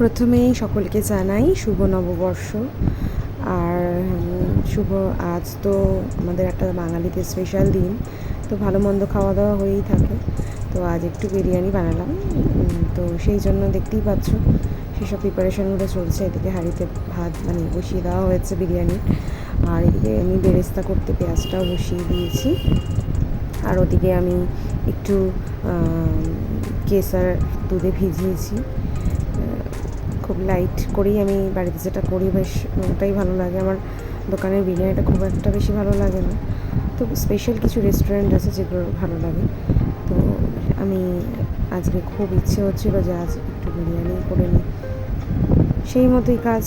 প্রথমেই সকলকে জানাই শুভ নববর্ষ। আর শুভ আজ তো আমাদের একটা বাঙালিদের স্পেশাল দিন, তো ভালো মন্দ খাওয়া দাওয়া হয়েই থাকে। তো আজ একটু বিরিয়ানি বানালাম, তো সেই জন্য দেখতেই পাচ্ছ সেসব প্রিপারেশনগুলো চলছে। এদিকে হাঁড়িতে ভাত বসিয়ে দেওয়া হয়েছে বিরিয়ানি, আর এদিকে আমি বেরেস্তা করতে পেঁয়াজটাও বসিয়ে দিয়েছি। আর ওদিকে আমি একটু কেসার দুধে ভিজিয়েছি। খুব লাইট করেই আমি বাড়িতে যেটা করি, বেশ ওটাই ভালো লাগে। আমার দোকানের বিরিয়ানিটা খুব একটা বেশি ভালো লাগে না, তো স্পেশাল কিছু রেস্টুরেন্ট আছে যেগুলো ভালো লাগে। তো আমি আজকে খুব ইচ্ছে হচ্ছিলো যে আজ একটু বিরিয়ানি করে নিই, সেই মতোই কাজ।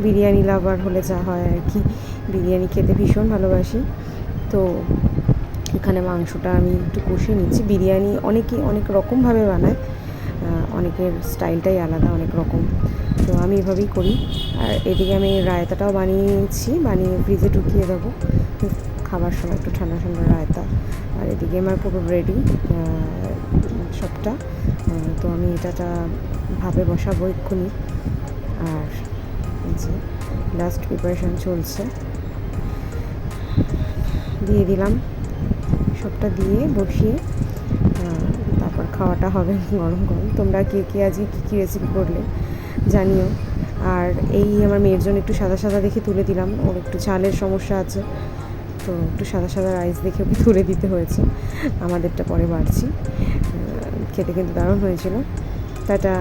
বিরিয়ানি লাভার হলে যা হয় আর কি, বিরিয়ানি খেতে ভীষণ ভালোবাসি। তো এখানে মাংসটা আমি একটু কষিয়ে নিচ্ছি। বিরিয়ানি অনেকেই অনেক রকমভাবে বানায়, অনেকের স্টাইলটাই আলাদা, অনেক রকম। তো আমি এভাবেই করি। আর এদিকে আমি রায়তাটাও বানিয়ে নিচ্ছি, বানিয়ে ফ্রিজে ঢুকিয়ে দেবো খাবার সময়, একটু ঠান্ডা ঠান্ডা রায়তা। আর এদিকে আমার পুরো রেডি সবটা। তো আমি এটাটা ভাপে বসাবো এক্ষুনি। আর যে লাস্ট প্রিপারেশান চলছে, দিয়ে দিলাম সবটা, দিয়ে বসিয়ে তারপর খাওয়াটা হবে গরম গরম। তোমরা কে কে আজকে কী কী রেসিপি করলে জানিও। আর এই আমার মেয়ের জন্য একটু সাদা সাদা দেখে তুলে দিলাম, ওর একটু চালের সমস্যা আছে, তো একটু সাদা সাদা রাইস দেখে ওকে তুলে দিতে হয়েছে। আমাদেরটা পরে বাড়ছি। খেতে কিন্তু দারুণ হয়েছিল। টাটা।